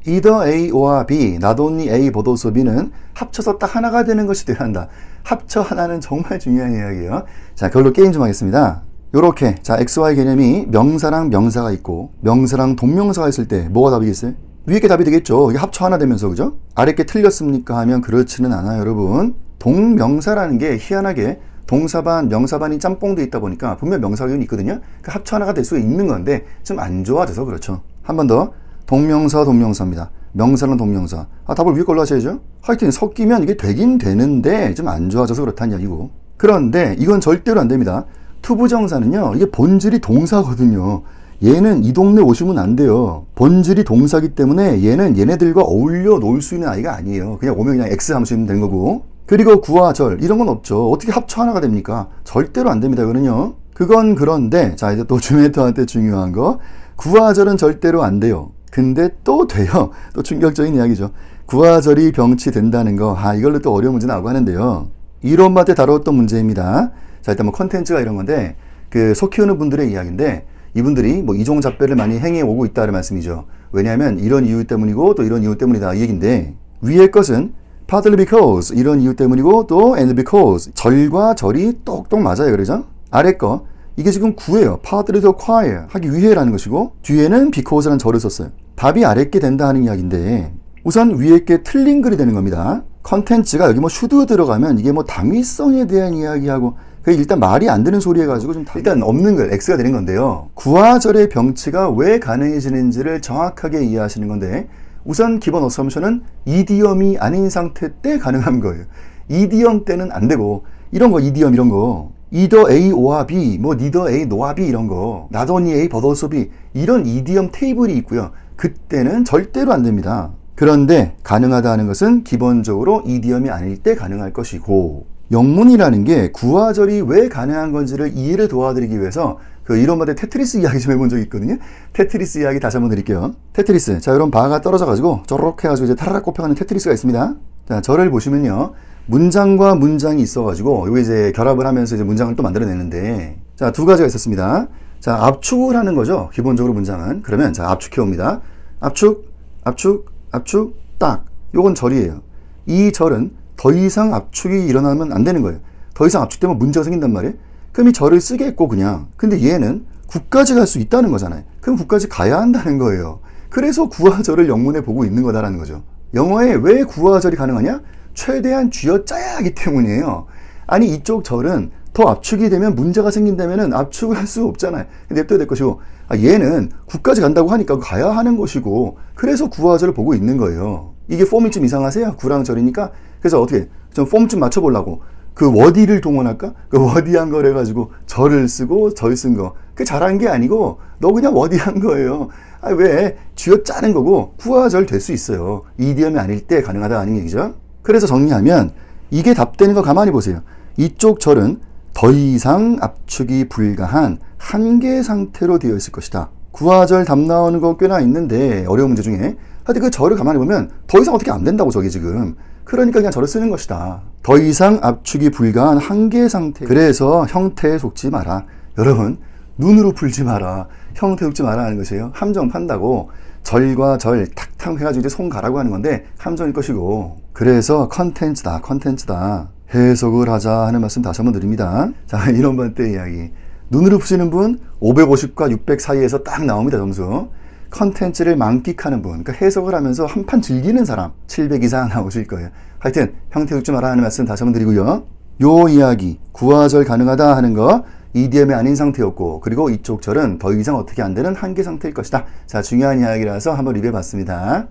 either A or B, not only A but also B는 합쳐서 딱 하나가 되는 것이 되어야 한다. 합쳐 하나는 정말 중요한 이야기예요. 자, 그걸로 게임 좀 하겠습니다. 요렇게, 자, XY 개념이 명사랑 명사가 있고 명사랑 동명사가 있을 때 뭐가 답이겠어요? 위에 게 답이 되겠죠. 이게 합쳐 하나 되면서, 그죠? 아래 게 틀렸습니까? 하면 그렇지는 않아요, 여러분. 동명사라는 게 희한하게 동사반, 명사반이 짬뽕돼 있다 보니까 분명 명사균이 있거든요. 그 합쳐 하나가 될 수 있는 건데 좀 안 좋아져서 그렇죠. 한 번 더. 동명사, 동명사입니다. 명사는 동명사. 답을 위에 걸로 하셔야죠. 하여튼 섞이면 이게 되긴 되는데 좀 안 좋아져서 그렇다는 이야기고. 그런데 이건 절대로 안 됩니다. 투부정사는요, 이게 본질이 동사거든요. 얘는 이 동네 오시면 안 돼요. 본질이 동사기 때문에 얘는 얘네들과 어울려 놀 수 있는 아이가 아니에요. 그냥 오면 그냥 X 함수면 되는 거고. 그리고 구와 절 이런 건 없죠. 어떻게 합쳐 하나가 됩니까? 절대로 안 됩니다. 이거는요. 그건 그런데, 자, 이제 또 주메이터한테 중요한 거, 구와 절은 절대로 안 돼요. 근데 또 돼요. 또 충격적인 이야기죠. 구와 절이 병치된다는 거, 이걸로 또 어려운 문제 나오고 하는데요. 이론마 때 다루었던 문제입니다. 자, 일단 뭐 컨텐츠가 이런 건데, 소 키우는 분들의 이야기인데, 이분들이 뭐 이종잡배를 많이 행해 오고 있다는 말씀이죠. 왜냐하면 이런 이유 때문이고 또 이런 이유 때문이다, 이 얘기인데, 위의 것은 partly because 이런 이유 때문이고 또 and because 절과 절이 똑똑 맞아요. 그러죠? 아래 거 이게 지금 구예요. partly to acquire 하기 위해라는 것이고 뒤에는 because라는 절을 썼어요. 답이 아래 게 된다 하는 이야기인데 우선 위에 게 틀린 글이 되는 겁니다. 컨텐츠가 여기 뭐 should 들어가면 이게 뭐 당위성에 대한 이야기하고 일단 말이 안 되는 소리 해가지고 좀 일단 없는 글 X가 되는 건데요. 구와 절의 병치가 왜 가능해지는지를 정확하게 이해하시는 건데 우선 기본 어썸션은 이디엄이 아닌 상태 때 가능한 거예요. 이디엄 때는 안 되고 이런 거 이디엄 이런 거 either A or B 뭐 neither A nor B 이런 거 not only A but also B 이런 이디엄 테이블이 있고요. 그때는 절대로 안 됩니다. 그런데 가능하다 하는 것은 기본적으로 이디엄이 아닐 때 가능할 것이고 영문이라는 게 구와 절이 왜 가능한 건지를 이해를 도와드리기 위해서 이론마다 테트리스 이야기 좀 해본 적이 있거든요. 테트리스 이야기 다시 한번 드릴게요. 테트리스. 자, 이런 바가 떨어져가지고 쪼르륵 해가지고 이제 타라락 꼽혀가는 테트리스가 있습니다. 자, 저를 보시면요. 문장과 문장이 있어가지고 여기 이제 결합을 하면서 이제 문장을 또 만들어내는데 자, 두 가지가 있었습니다. 자, 압축을 하는 거죠. 기본적으로 문장은. 그러면 자, 압축해옵니다. 압축, 압축, 압축, 딱. 요건 절이에요. 이 절은 더 이상 압축이 일어나면 안 되는 거예요. 더 이상 압축되면 문제가 생긴단 말이에요. 그럼 이 절을 쓰겠고 그냥. 근데 얘는 구까지 갈 수 있다는 거잖아요. 그럼 구까지 가야 한다는 거예요. 그래서 구와 절을 영문에 보고 있는 거다라는 거죠. 영어에 왜 구와 절이 가능하냐? 최대한 쥐어짜야 하기 때문이에요. 아니 이쪽 절은 더 압축이 되면 문제가 생긴다면 압축을 할 수 없잖아요. 냅둬야 될 것이고 얘는 구까지 간다고 하니까 가야 하는 것이고 그래서 구와 절을 보고 있는 거예요. 이게 폼이 좀 이상하세요? 구랑 절이니까. 그래서 어떻게 좀 폼 좀 맞춰보려고 그 워디를 동원할까? 그 워디한 걸 해가지고 절을 쓰고 절 쓴 거. 그 잘한 게 아니고 너 그냥 워디한 거예요. 왜? 쥐어짜는 거고 구와 절 될 수 있어요. 이디엄이 아닐 때 가능하다 하는 얘기죠. 그래서 정리하면 이게 답되는 거 가만히 보세요. 이쪽 절은 더 이상 압축이 불가한 한계 상태로 되어 있을 것이다. 구와 절 답 나오는 거 꽤나 있는데 어려운 문제 중에 하여튼 그 절을 가만히 보면 더 이상 어떻게 안 된다고 저게 지금. 그러니까 그냥 절을 쓰는 것이다. 더 이상 압축이 불가한 한계 상태. 그래서 형태에 속지 마라. 여러분 눈으로 풀지 마라. 형태에 속지 마라 하는 것이에요. 함정 판다고 절과 절 탁탁 해가지고 이제 손 가라고 하는 건데 함정일 것이고 그래서 컨텐츠다. 컨텐츠다. 해석을 하자 하는 말씀 다시 한번 드립니다. 자, 이론반 때 이야기. 눈으로 푸시는 분 550과 600 사이에서 딱 나옵니다. 점수. 컨텐츠를 만끽하는 분, 그러니까 해석을 하면서 한판 즐기는 사람 700 이상 나오실 거예요. 하여튼 형태 속지 마라 하는 말씀 다시 한번 드리고요. 요 이야기 구와 절 가능하다 하는 거 이디엄이 아닌 상태였고 그리고 이쪽 절은 더 이상 어떻게 안 되는 한계 상태일 것이다. 자, 중요한 이야기라서 한번 리뷰해 봤습니다.